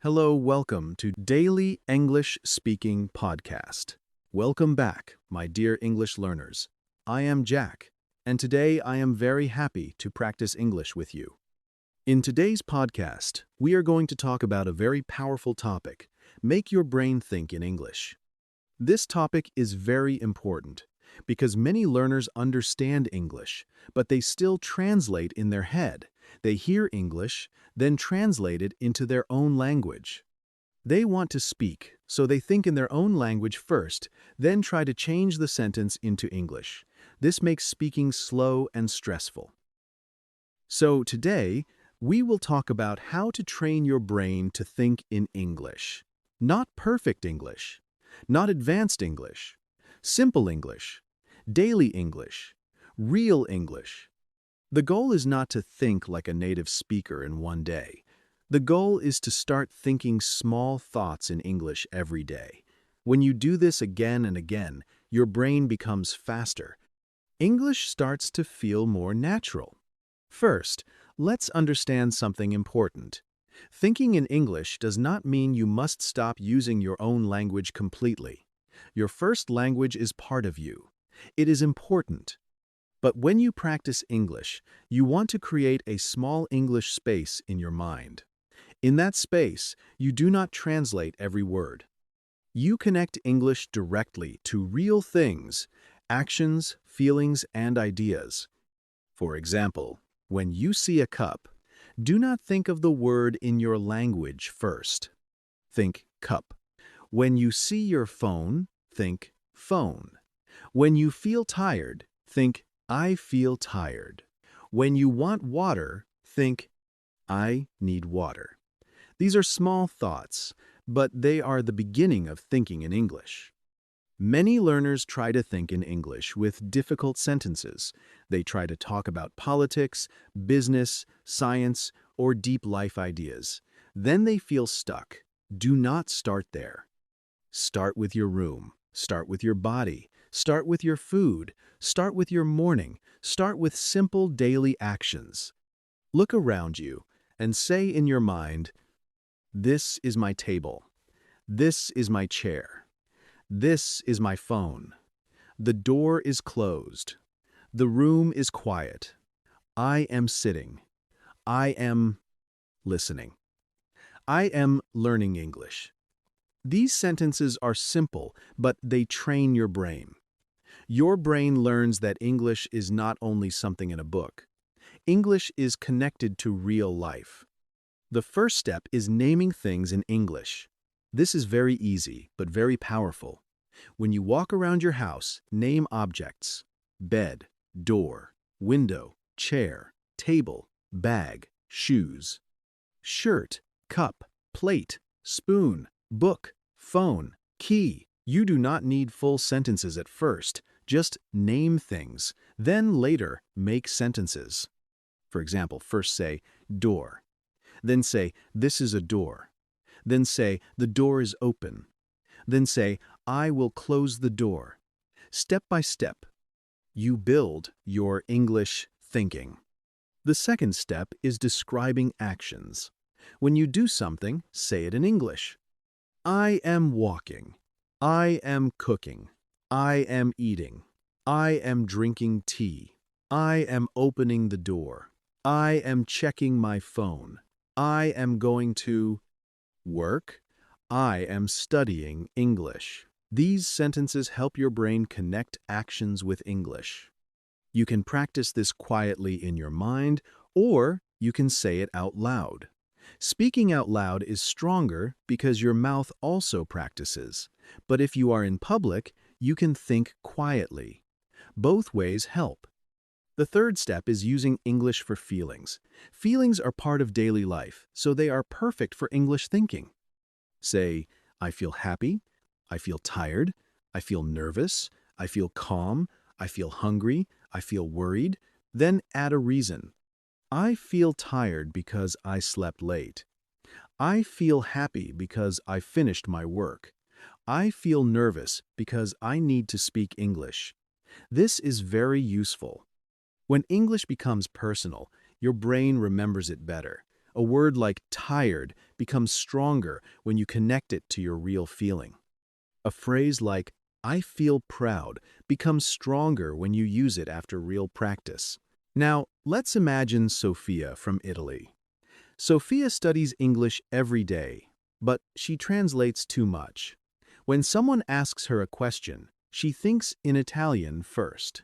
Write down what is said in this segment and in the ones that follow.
Hello, welcome to Daily English Speaking Podcast. Welcome back, my dear English learners. I am Jack, and today I am very happy to practice English with you. In today's podcast, we are going to talk about a very powerful topic: make your brain think in English. This topic is very important because many learners understand English, but they still translate in their head. They hear English, then translate it into their own language. They want to speak, so they think in their own language first, then try to change the sentence into English. This makes speaking slow and stressful. So today, we will talk about how to train your brain to think in English. Not perfect English, not advanced English, simple English, daily English, real English. The goal is not to think like a native speaker in one day. The goal is to start thinking small thoughts in English every day. When you do this again and again, your brain becomes faster. English starts to feel more natural. First, let's understand something important. Thinking in English does not mean you must stop using your own language completely. Your first language is part of you. It is important. But when you practice English, you want to create a small English space in your mind. In that space, you do not translate every word. You connect English directly to real things, actions, feelings, and ideas. For example, when you see a cup, do not think of the word in your language first. Think cup. When you see your phone, think phone. When you feel tired, think I feel tired. When you want water, think I need water. These are small thoughts, but they are the beginning of thinking in English. Many learners try to think in English with difficult sentences. They try to talk about politics, business, science, or deep life ideas. Then they feel stuck. Do not start there. Start with your room. Start with your body. Start with your food. Start with your morning. Start with simple daily actions. Look around you and say in your mind, this is my table. This is my chair. This is my phone. The door is closed. The room is quiet. I am sitting. I am listening. I am learning English. These sentences are simple, but they train your brain. Your brain learns that English is not only something in a book. English is connected to real life. The first step is naming things in English. This is very easy, but very powerful. When you walk around your house, name objects: bed, door, window, chair, table, bag, shoes, shirt, cup, plate, spoon, book, phone, key. You do not need full sentences at first. Just name things, then later make sentences. For example, first say door. Then say this is a door. Then say the door is open. Then say I will close the door. Step by step, you build your English thinking. The second step is describing actions. When you do something, say it in English. I am walking. I am cooking. I am eating. I am drinking tea. I am opening the door. I am checking my phone. I am going to work. I am studying English. These sentences help your brain connect actions with English. You can practice this quietly in your mind, or you can say it out loud. Speaking out loud is stronger because your mouth also practices. But if you are in public, you can think quietly. Both ways help. The third step is using English for feelings. Feelings are part of daily life, so they are perfect for English thinking. Say, I feel happy, I feel tired, I feel nervous, I feel calm, I feel hungry, I feel worried. Then add a reason. I feel tired because I slept late. I feel happy because I finished my work. I feel nervous because I need to speak English. This is very useful. When English becomes personal, your brain remembers it better. A word like tired becomes stronger when you connect it to your real feeling. A phrase like, "I feel proud," becomes stronger when you use it after real practice. Now, let's imagine Sophia from Italy. Sophia studies English every day, but she translates too much. When someone asks her a question, she thinks in Italian first.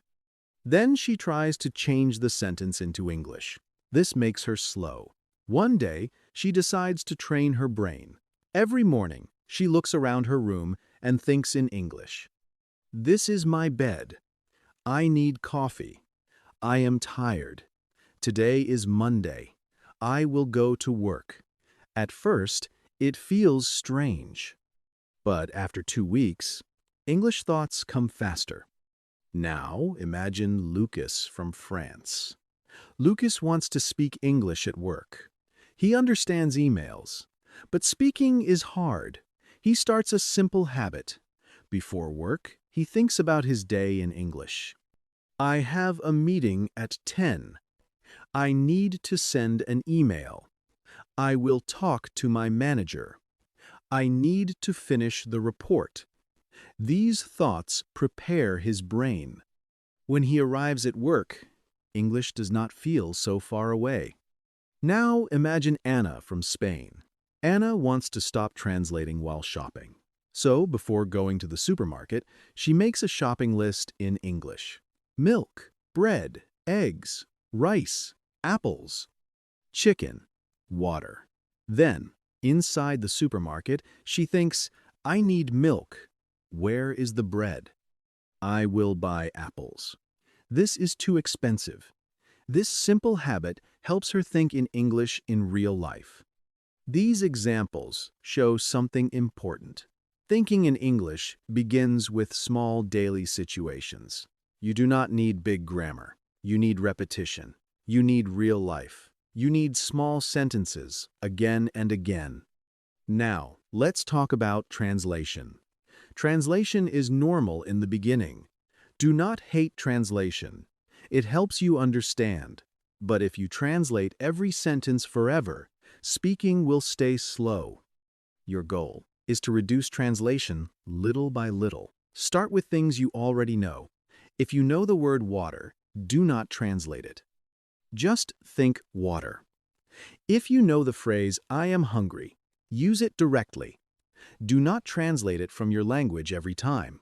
Then she tries to change the sentence into English. This makes her slow. One day, she decides to train her brain. Every morning, she looks around her room and thinks in English. "This is my bed. I need coffee. I am tired. Today is Monday. I will go to work." At first, it feels strange. But after 2 weeks, English thoughts come faster. Now, imagine Lucas from France. Lucas wants to speak English at work. He understands emails, but speaking is hard. He starts a simple habit. Before work, he thinks about his day in English. "I have a meeting at 10. I need to send an email. I will talk to my manager. I need to finish the report." These thoughts prepare his brain. When he arrives at work, English does not feel so far away. Now imagine Anna from Spain. Anna wants to stop translating while shopping. So, before going to the supermarket, she makes a shopping list in English. Milk, bread, eggs, rice, apples, chicken, water. Then, inside the supermarket, she thinks, "I need milk. Where is the bread? I will buy apples. This is too expensive." This simple habit helps her think in English in real life. These examples show something important. Thinking in English begins with small daily situations. You do not need big grammar. You need repetition. You need real life. You need small sentences again and again. Now, let's talk about translation. Translation is normal in the beginning. Do not hate translation. It helps you understand. But if you translate every sentence forever, speaking will stay slow. Your goal is to reduce translation little by little. Start with things you already know. If you know the word water, do not translate it. Just think water. If you know the phrase, "I am hungry," use it directly. Do not translate it from your language every time.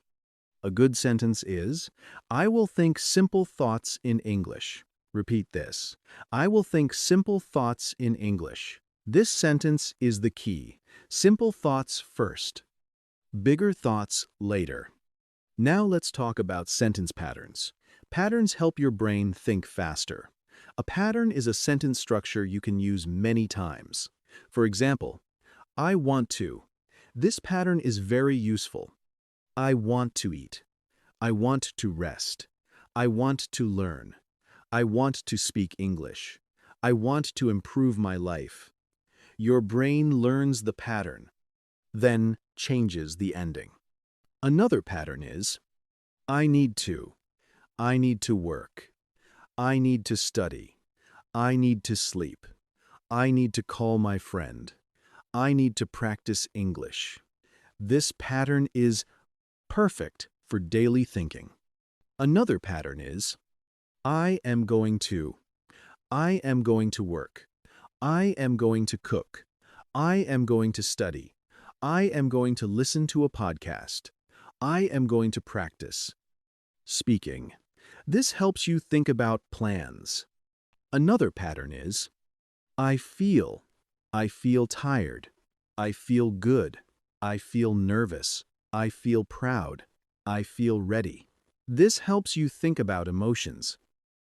A good sentence is, "I will think simple thoughts in English." Repeat this. "I will think simple thoughts in English." This sentence is the key. Simple thoughts first. Bigger thoughts later. Now let's talk about sentence patterns. Patterns help your brain think faster. A pattern is a sentence structure you can use many times. For example, "I want to." This pattern is very useful. I want to eat. I want to rest. I want to learn. I want to speak English. I want to improve my life. Your brain learns the pattern, then changes the ending. Another pattern is, I need to. I need to work. I need to study. I need to sleep. I need to call my friend. I need to practice English. This pattern is perfect for daily thinking. Another pattern is, I am going to. I am going to work. I am going to cook. I am going to study. I am going to listen to a podcast. I am going to practice speaking. This helps you think about plans. Another pattern is, I feel. I feel tired. I feel good. I feel nervous. I feel proud. I feel ready. This helps you think about emotions.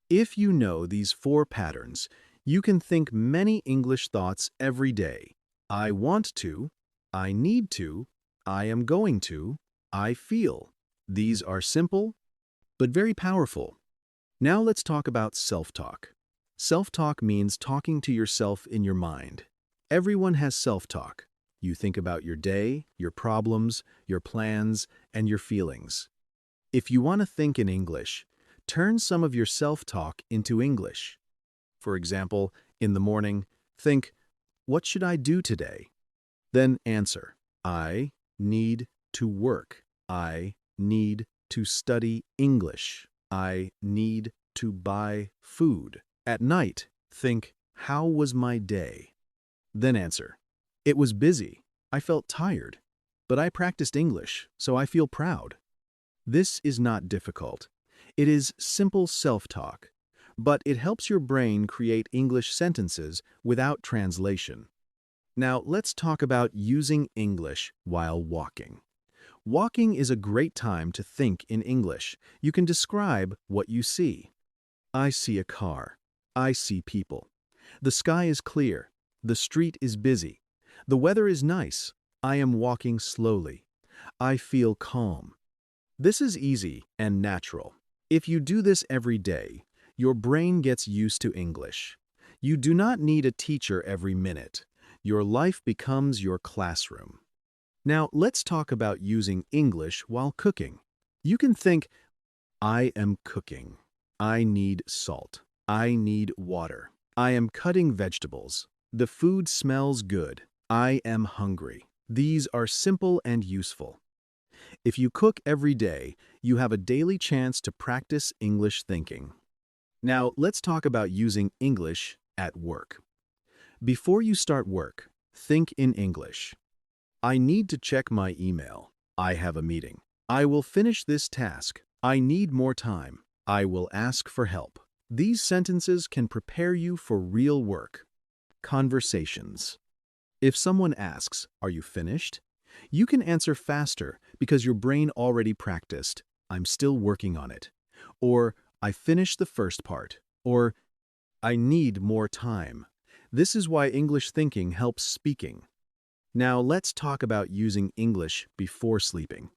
If you know these 4 patterns, you can think many English thoughts every day. I want to, I need to, I am going to, I feel. These are simple, but very powerful. Now let's talk about self-talk. Self-talk means talking to yourself in your mind. Everyone has self-talk. You think about your day, your problems, your plans, and your feelings. If you want to think in English, turn some of your self-talk into English. For example, in the morning, think, What should I do today? Then answer, I need to work. I need to study English. I need to buy food. At night, think, how was my day? Then answer, it was busy. I felt tired. But I practiced English, so I feel proud. This is not difficult. It is simple self-talk, but it helps your brain create English sentences without translation. Now, let's talk about using English while walking. Walking is a great time to think in English. You can describe what you see. I see a car. I see people. The sky is clear. The street is busy. The weather is nice. I am walking slowly. I feel calm. This is easy and natural. If you do this every day, your brain gets used to English. You do not need a teacher every minute. Your life becomes your classroom. Now, let's talk about using English while cooking. You can think, I am cooking. I need salt. I need water. I am cutting vegetables. The food smells good. I am hungry. These are simple and useful. If you cook every day, you have a daily chance to practice English thinking. Now, let's talk about using English at work. Before you start work, think in English. I need to check my email. I have a meeting. I will finish this task. I need more time. I will ask for help. These sentences can prepare you for real work. Conversations. If someone asks, are you finished? You can answer faster because your brain already practiced, I'm still working on it. Or, I finished the first part. Or, I need more time. This is why English thinking helps speaking. Now let's talk about using English before sleeping.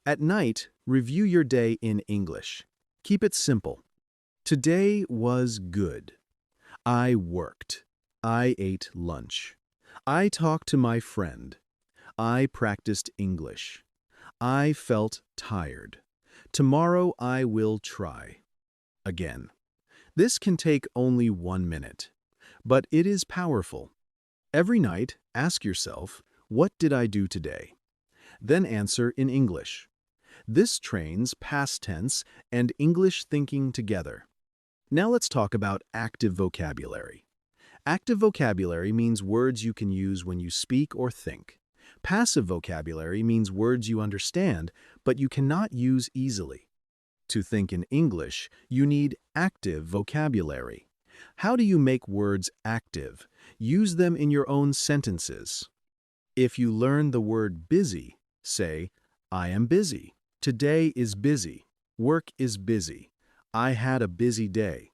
At night, review your day in English. Keep it simple. Today was good. I worked. I ate lunch. I talked to my friend. I practiced English. I felt tired. Tomorrow I will try. Again. This can take only 1 minute, but it is powerful. Every night, ask yourself, what did I do today? Then answer in English. This trains past tense and English thinking together. Now let's talk about active vocabulary. Active vocabulary means words you can use when you speak or think. Passive vocabulary means words you understand, but you cannot use easily. To think in English, you need active vocabulary. How do you make words active? Use them in your own sentences. If you learn the word busy, say, I am busy. Today is busy. Work is busy. I had a busy day.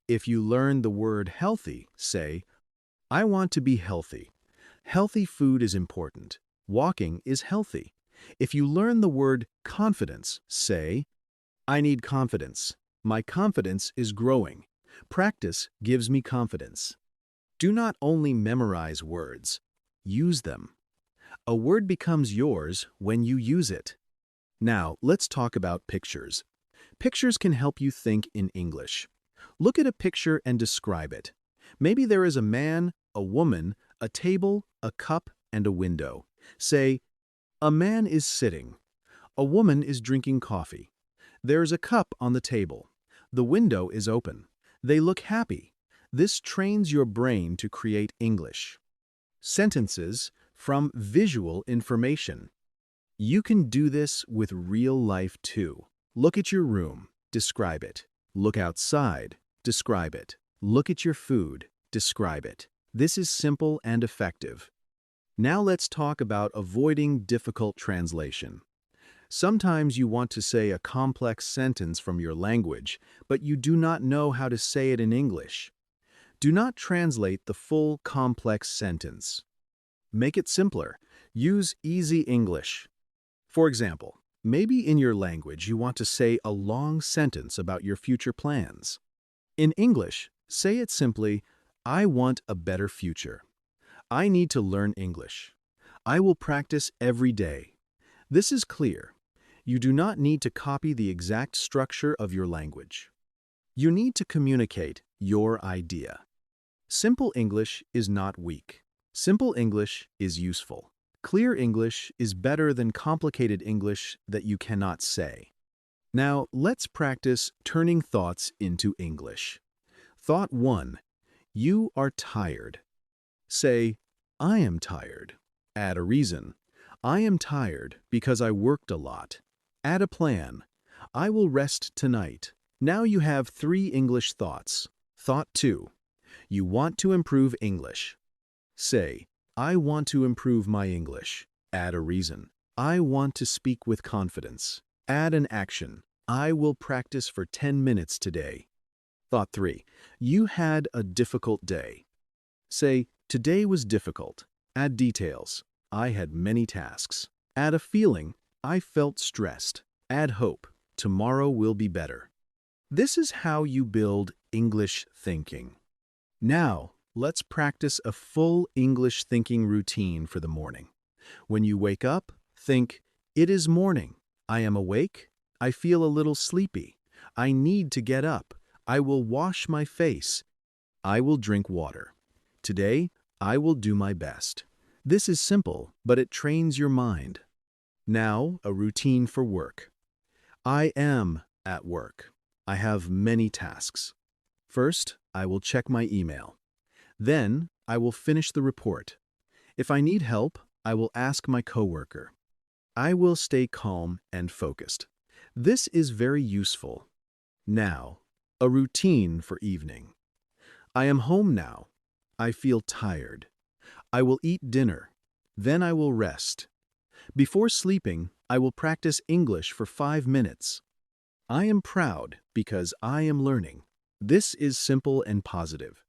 If you learn the word healthy, say, I want to be healthy. Healthy food is important. Walking is healthy. If you learn the word confidence, say, I need confidence. My confidence is growing. Practice gives me confidence. Do not only memorize words, use them. A word becomes yours when you use it. Now, let's talk about pictures. Pictures can help you think in English. Look at a picture and describe it. Maybe there is a man, a woman, a table, a cup, and a window. Say, a man is sitting. A woman is drinking coffee. There's a cup on the table. The window is open. They look happy. This trains your brain to create English. Sentences from visual information. You can do this with real life too. Look at your room. Describe it. Look outside. Describe it. Look at your food. Describe it. This is simple and effective. Now let's talk about avoiding difficult translation. Sometimes you want to say a complex sentence from your language, but you do not know how to say it in English. Do not translate the full complex sentence. Make it simpler. Use easy English. For example, maybe in your language you want to say a long sentence about your future plans. In English, say it simply, I want a better future. I need to learn English. I will practice every day. This is clear. You do not need to copy the exact structure of your language. You need to communicate your idea. Simple English is not weak. Simple English is useful. Clear English is better than complicated English that you cannot say. Now, let's practice turning thoughts into English. Thought 1. You are tired. Say, I am tired. Add a reason. I am tired because I worked a lot. Add a plan. I will rest tonight. Now you have 3 English thoughts. Thought 2. You want to improve English. Say, I want to improve my English. Add a reason. I want to speak with confidence. Add an action. I will practice for 10 minutes today. Thought 3. You had a difficult day. Say, today was difficult. Add details. I had many tasks. Add a feeling. I felt stressed. Add hope. Tomorrow will be better. This is how you build English thinking. Now, let's practice a full English thinking routine for the morning. When you wake up, think, it is morning. I am awake. I feel a little sleepy. I need to get up. I will wash my face. I will drink water. Today, I will do my best. This is simple, but it trains your mind. Now, a routine for work. I am at work. I have many tasks. First, I will check my email. Then, I will finish the report. If I need help, I will ask my coworker. I will stay calm and focused. This is very useful. Now, a routine for evening. I am home now. I feel tired. I will eat dinner. Then I will rest. Before sleeping, I will practice English for 5 minutes. I am proud because I am learning. This is simple and positive.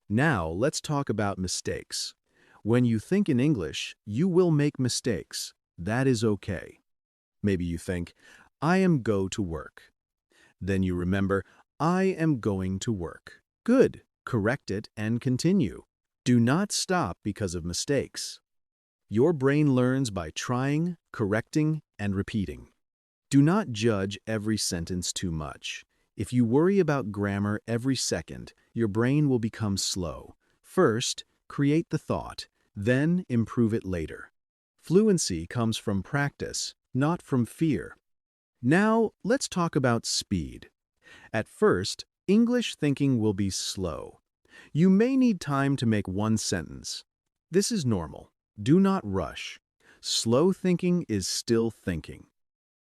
Now, let's talk about mistakes. When you think in English, you will make mistakes. That is okay. Maybe you think, I am go to work. Then you remember, I am going to work. Good. Correct it and continue. Do not stop because of mistakes. Your brain learns by trying, correcting, and repeating. Do not judge every sentence too much. If you worry about grammar every second, your brain will become slow. First, create the thought, then improve it later. Fluency comes from practice, not from fear. Now, let's talk about speed. At first, English thinking will be slow. You may need time to make one sentence. This is normal. Do not rush. Slow thinking is still thinking.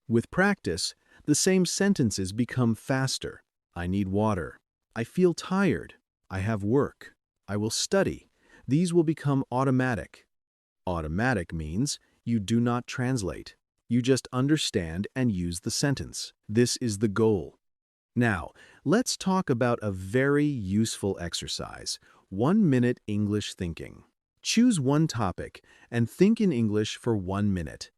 With practice, the same sentences become faster. I need water. I feel tired. I have work. I will study. These will become automatic. Automatic means you do not translate. You just understand and use the sentence. This is the goal. Now, let's talk about a very useful exercise, 1-minute English thinking. Choose one topic and think in English for 1 minute.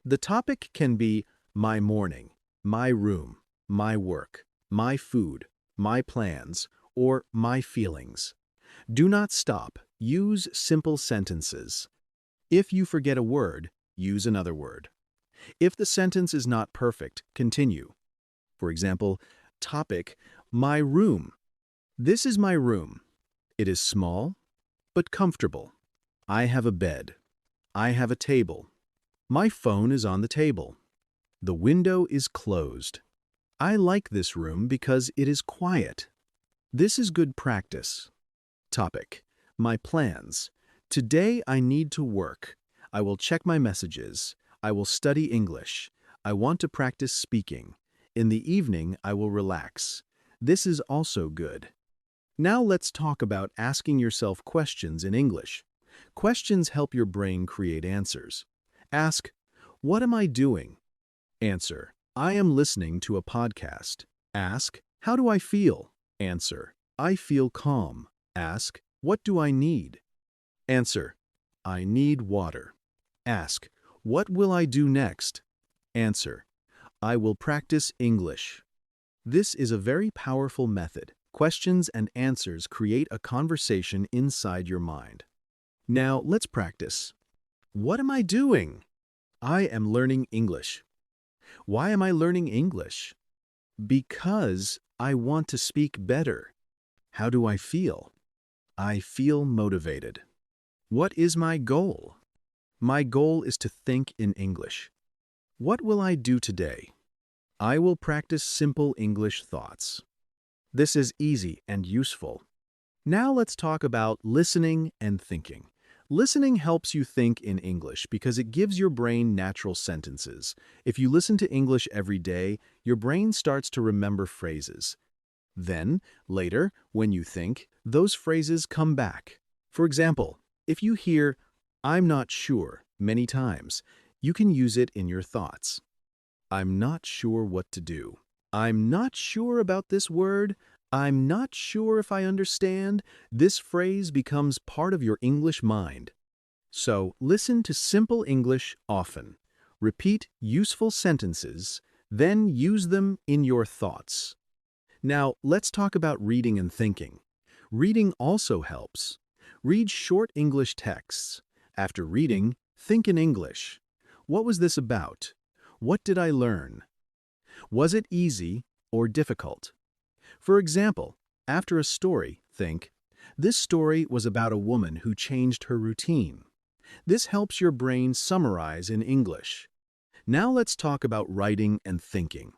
The topic can be my morning, my room, my work, my food, my plans, or my feelings. Do not stop. Use simple sentences. If you forget a word, use another word. If the sentence is not perfect, continue. For example, topic, my room. This is my room. It is small, but comfortable. I have a bed. I have a table. My phone is on the table. The window is closed. I like this room because it is quiet. This is good practice. Topic, my plans. Today I need to work. I will check my messages. I will study English. I want to practice speaking. In the evening, I will relax. This is also good. Now let's talk about asking yourself questions in English. Questions help your brain create answers. Ask, what am I doing? Answer, I am listening to a podcast. Ask, how do I feel? Answer, I feel calm. Ask, what do I need? Answer, I need water. Ask, what will I do next? Answer, I will practice English. This is a very powerful method. Questions and answers create a conversation inside your mind. Now let's practice. What am I doing? I am learning English. Why am I learning English? Because I want to speak better. How do I feel? I feel motivated. What is my goal? My goal is to think in English. What will I do today? I will practice simple English thoughts. This is easy and useful. Now let's talk about listening and thinking. Listening helps you think in English because it gives your brain natural sentences. If you listen to English every day, your brain starts to remember phrases. Then, later, when you think, those phrases come back. For example, if you hear, "I'm not sure," many times, you can use it in your thoughts. I'm not sure what to do. I'm not sure about this word. I'm not sure if I understand. This phrase becomes part of your English mind. So, listen to simple English often. Repeat useful sentences, then use them in your thoughts. Now, let's talk about reading and thinking. Reading also helps. Read short English texts. After reading, think in English. What was this about? What did I learn? Was it easy or difficult? For example, after a story, think, "This story was about a woman who changed her routine." This helps your brain summarize in English. Now let's talk about writing and thinking.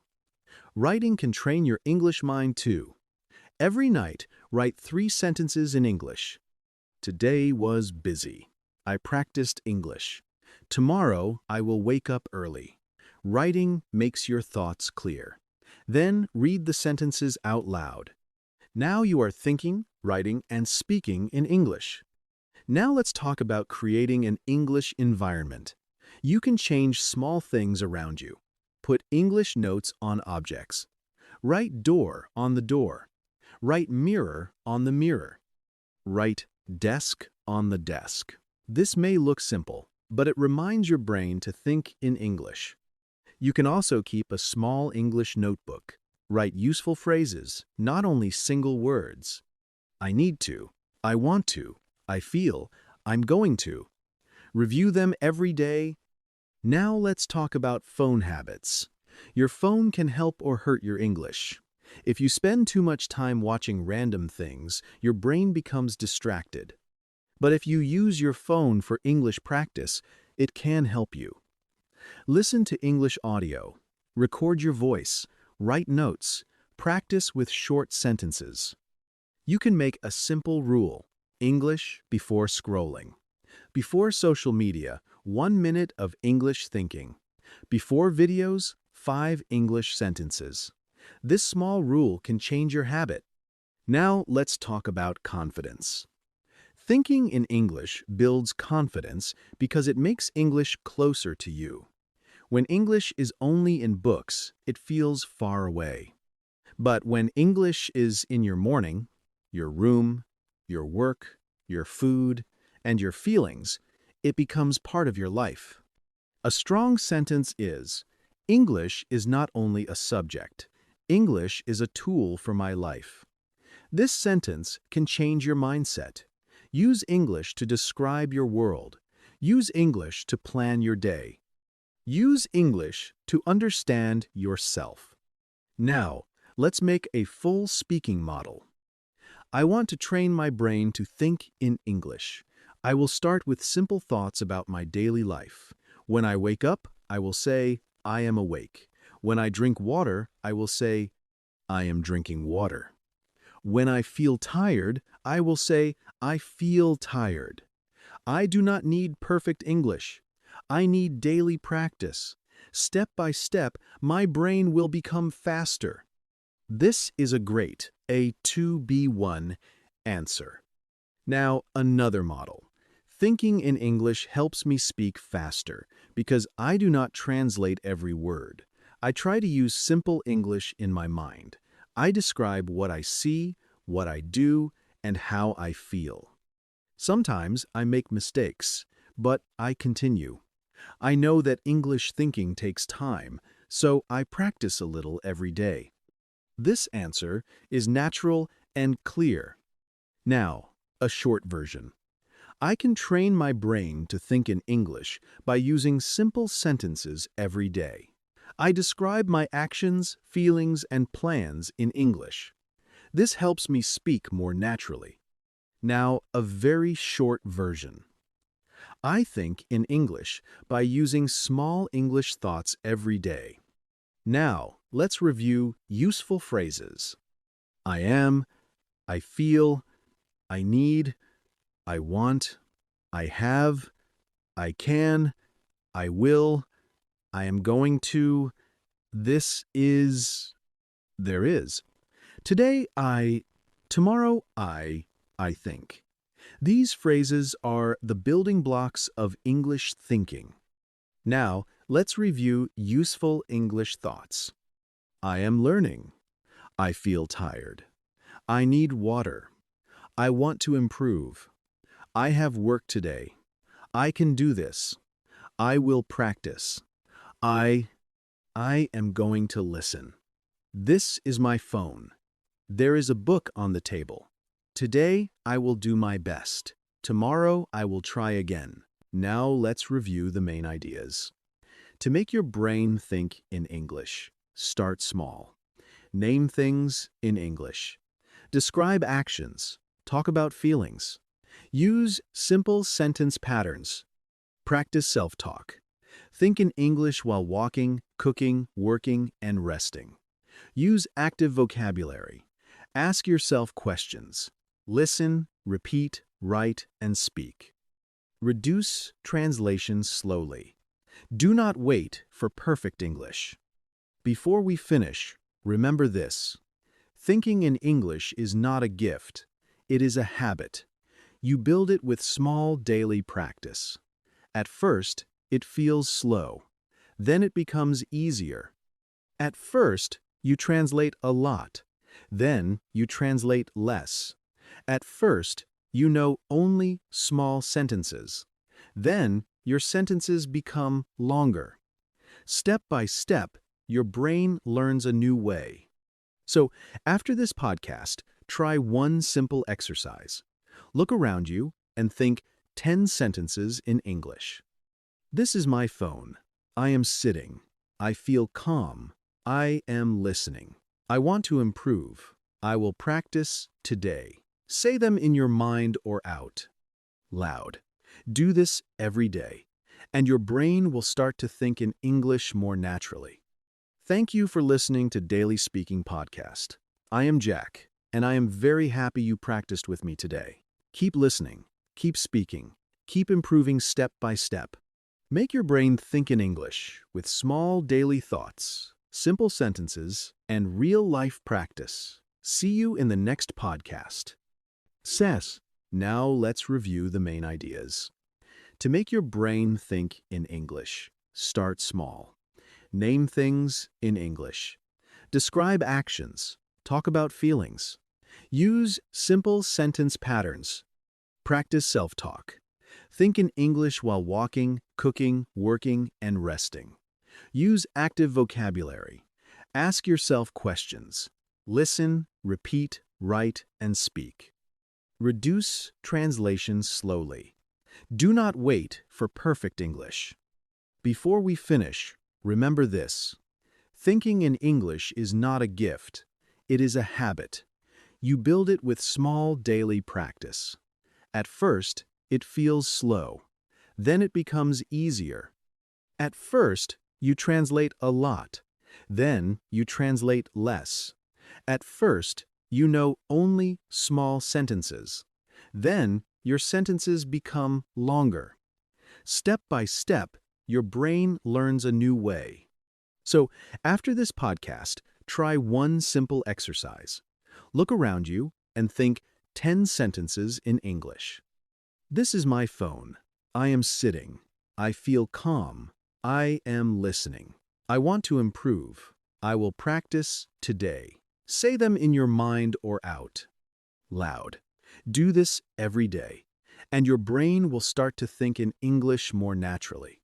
Writing can train your English mind too. Every night, write 3 sentences in English. Today was busy. I practiced English. Tomorrow, I will wake up early. Writing makes your thoughts clear. Then read the sentences out loud. Now you are thinking, writing, and speaking in English. Now let's talk about creating an English environment. You can change small things around you. Put English notes on objects. Write door on the door. Write mirror on the mirror. Write desk on the desk. This may look simple, but it reminds your brain to think in English. You can also keep a small English notebook. Write useful phrases, not only single words. I need to, I want to, I feel, I'm going to. Review them every day. Now let's talk about phone habits. Your phone can help or hurt your English. If you spend too much time watching random things, your brain becomes distracted. But if you use your phone for English practice, it can help you. Listen to English audio. Record your voice. Write notes. Practice with short sentences. You can make a simple rule: English before scrolling. Before social media, 1 minute of English thinking. Before videos, 5 English sentences. This small rule can change your habit. Now let's talk about confidence. Thinking in English builds confidence because it makes English closer to you. When English is only in books, it feels far away. But when English is in your morning, your room, your work, your food, and your feelings, it becomes part of your life. A strong sentence is, "English is not only a subject. English is a tool for my life." This sentence can change your mindset. Use English to describe your world. Use English to plan your day. Use English to understand yourself. Now, let's make a full speaking model. I want to train my brain to think in English. I will start with simple thoughts about my daily life. When I wake up, I will say, "I am awake." When I drink water, I will say, "I am drinking water." When I feel tired, I will say, "I feel tired." I do not need perfect English. I need daily practice. Step by step, my brain will become faster. This is a great A2B1 answer. Now, another model. Thinking in English helps me speak faster because I do not translate every word. I try to use simple English in my mind. I describe what I see, what I do, and how I feel. Sometimes I make mistakes, but I continue. I know that English thinking takes time, so I practice a little every day. This answer is natural and clear. Now, a short version. I can train my brain to think in English by using simple sentences every day. I describe my actions, feelings, and plans in English. This helps me speak more naturally. Now, a very short version. I think in English by using small English thoughts every day. Now, let's review useful phrases. I am, I feel, I need, I want, I have, I can, I will, I am going to, this is, there is. Today tomorrow I think. These phrases are the building blocks of English thinking. Now, let's review useful English thoughts. I am learning. I feel tired. I need water. I want to improve. I have work today. I can do this. I will practice. I am going to listen. This is my phone. There is a book on the table. Today, I will do my best. Tomorrow, I will try again. Now, let's review the main ideas. To make your brain think in English, start small. Name things in English. Describe actions. Talk about feelings. Use simple sentence patterns. Practice self-talk. Think in English while walking, cooking, working, and resting. Use active vocabulary. Ask yourself questions. Listen, repeat, write, and speak. Reduce translations slowly. Do not wait for perfect English. Before we finish, remember this. Thinking in English is not a gift. It is a habit. You build it with small daily practice. At first, it feels slow. Then it becomes easier. At first, you translate a lot. Then you translate less. At first, you know only small sentences. Then your sentences become longer. Step by step, your brain learns a new way. So, after this podcast, try one simple exercise. Look around you and think 10 sentences in English. This is my phone. I am sitting. I feel calm. I am listening. I want to improve. I will practice today. Say them in your mind or out loud. Do this every day, and your brain will start to think in English more naturally. Thank you for listening to Daily Speaking Podcast. I am Jack, and I am very happy you practiced with me today. Keep listening, keep speaking, keep improving step by step. Make your brain think in English with small daily thoughts, simple sentences, and real-life practice. See you in the next podcast. Now let's review the main ideas. To make your brain think in English, start small. Name things in English. Describe actions. Talk about feelings. Use simple sentence patterns. Practice self-talk. Think in English while walking, cooking, working, and resting. Use active vocabulary. Ask yourself questions. Listen, repeat, write, and speak. Reduce translations slowly. Do not wait for perfect English. Before we finish, remember this. Thinking in English is not a gift. It is a habit. You build it with small daily practice. At first, it feels slow. Then it becomes easier. At first, you translate a lot. Then you translate less. At first, you know only small sentences. Then your sentences become longer. Step by step, your brain learns a new way. So, after this podcast, try one simple exercise. Look around you and think 10 sentences in English. This is my phone. I am sitting. I feel calm. I am listening. I want to improve. I will practice today. Say them in your mind or out loud. Do this every day, and your brain will start to think in English more naturally.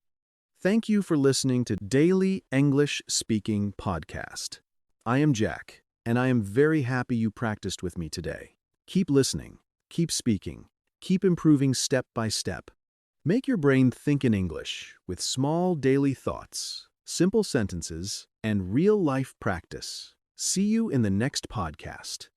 Thank you for listening to Daily English Speaking Podcast. I am Jack, and I am very happy you practiced with me today. Keep listening, keep speaking, keep improving step by step. Make your brain think in English with small daily thoughts, simple sentences, and real-life practice. See you in the next podcast.